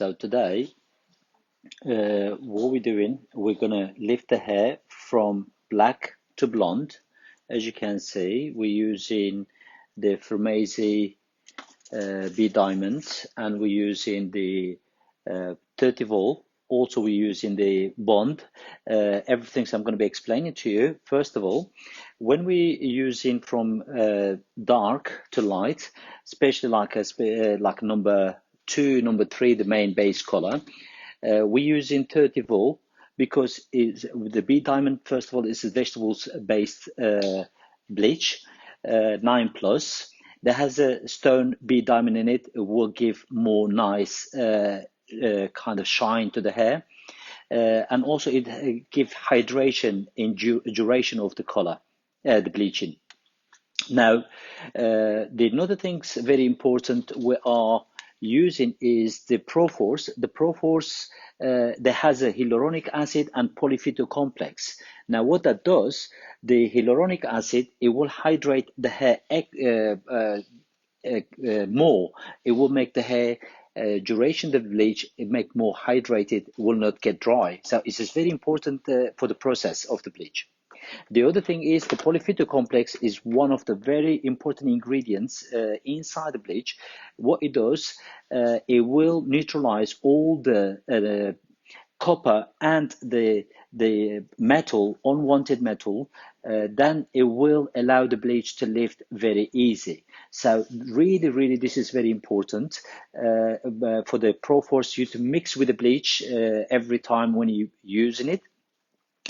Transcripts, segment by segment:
So today, what we're doing, we're gonna lift the hair from black to blonde. As you can see, we're using the Frumesi B diamond, and we're using the 30 volt. Also, we're using the bond. Everything I'm going to be explaining to you. First of all, when we're using from dark to light, especially like number 2, number 3, the main base color, we're using 30 volt because the B diamond. First of all, is a vegetables based bleach, 9 plus. That has a stone B diamond in it. It will give more nice kind of shine to the hair. And also it gives hydration in duration of the color, the bleaching. Now, the another things very important we are using is the Proforce. The Proforce that has a hyaluronic acid and polyphyto complex. Now, what that does, the hyaluronic acid, it will hydrate the hair more. It will make the hair duration of the bleach, it make more hydrated, will not get dry. So it is very important for the process of the bleach. The other thing is the polyphyto complex is one of the very important ingredients inside the bleach. What it does, it will neutralize all the copper and the metal, unwanted metal, then it will allow the bleach to lift very easy. So really, this is very important for the Proforce, you to mix with the bleach every time when you using it.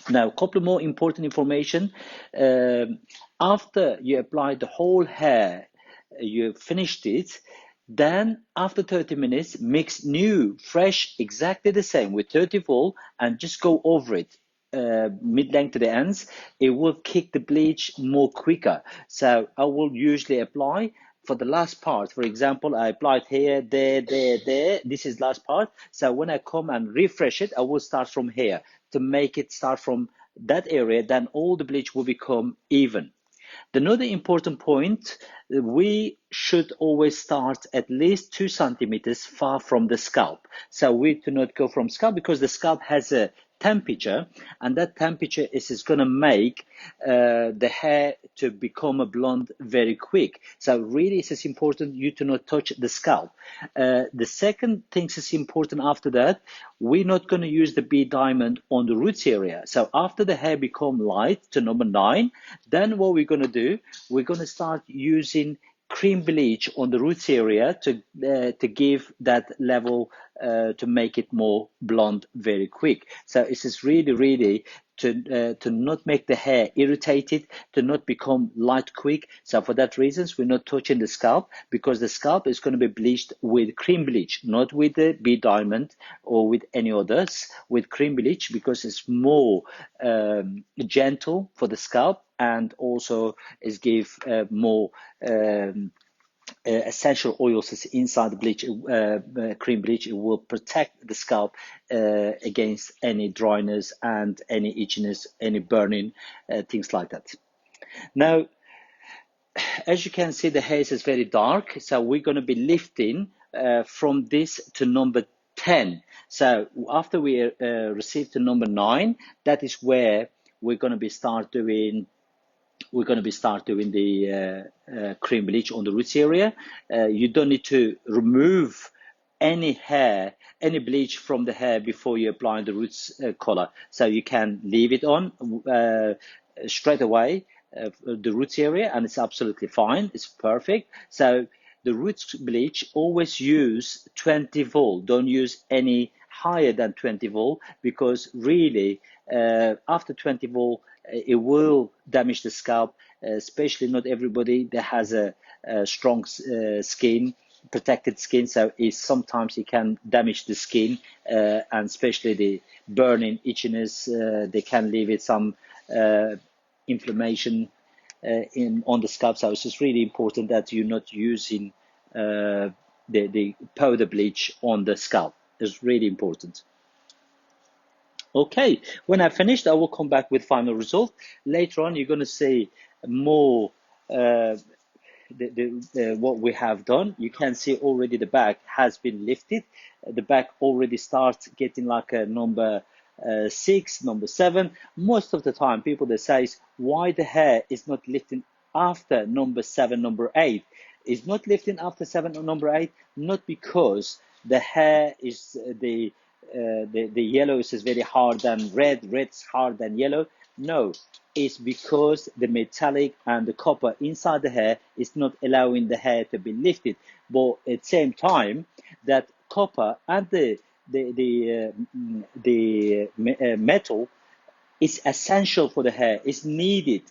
Now, a couple more important information. After you apply the whole hair, you finished it, then after 30 minutes, mix new, fresh, exactly the same with 30 volt and just go over it mid-length to the ends. It will kick the bleach more quicker. So I will usually apply for the last part. For example, I applied here, there. This is last part. So when I come and refresh it, I will start from here to make it start from that area. Then all the bleach will become even. Another important point, we should always start at least 2 centimeters far from the scalp. So we do not go from scalp because the scalp has a temperature, and that temperature is going to make the hair to become a blonde very quick. So really it is important you to not touch the scalp. The second thing is important after that, we're not going to use the B diamond on the roots area. So after the hair become light to number 9, then what we're going to do, we're going to start using cream bleach on the roots area to give that level to make it more blonde very quick. So it is really to not make the hair irritated, to not become light quick. So for that reasons, we're not touching the scalp because the scalp is going to be bleached with cream bleach, not with the B diamond or with any others, with cream bleach because it's more gentle for the scalp and also is give more essential oils inside the bleach, cream bleach. It will protect the scalp against any dryness and any itchiness, any burning, things like that. Now, as you can see, the hair is very dark, so we're going to be lifting from this to number 10. So after we receive to number 9, that is where we're going to be start doing the cream bleach on the roots area. You don't need to remove any bleach from the hair before you apply the roots color. So you can leave it on straight away, the roots area, and it's absolutely fine. It's perfect. So the roots bleach, always use 20 volt. Don't use any higher than 20 volt because really after 20 volt, it will damage the scalp, especially not everybody that has a strong skin, protected skin. So sometimes it can damage the skin, and especially the burning, itchiness. They can leave it some inflammation on the scalp. So it's just really important that you're not using the powder bleach on the scalp. It's really important. Okay, when I finished, I will come back with final result. Later on, you're going to see more what we have done, you can see already the back has been lifted. The back already starts getting like a number 6, number 7. Most of the time, people that says why the hair is not lifting after number 7, number 8. Is not lifting after 7 or number 8, not because the hair is the yellow is very hard than red, red's hard than yellow. No, it's because the metallic and the copper inside the hair is not allowing the hair to be lifted. But at the same time, that copper and the metal is essential for the hair, it's needed,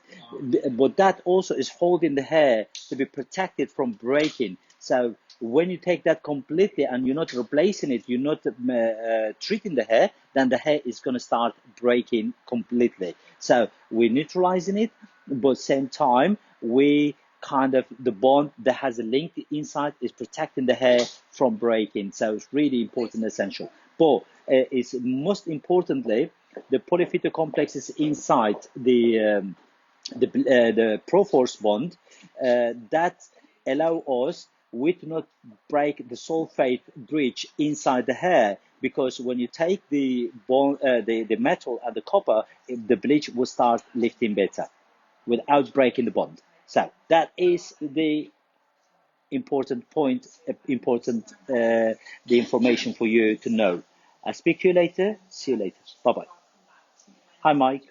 but that also is holding the hair to be protected from breaking. So when you take that completely and you're not replacing it, you're not treating the hair, then the hair is going to start breaking completely. So we're neutralizing it, but same time we kind of the bond that has a link inside is protecting the hair from breaking. So it's really important, essential. But it's most importantly the polyphyto complexes inside the Proforce bond that allow us with not break the sulfate bridge inside the hair, because when you take the bond, the metal and the copper, the bleach will start lifting better without breaking the bond. So that is the important point, important the information for you to know. I'll speak to you later. See you later. Bye bye. Hi, Mike.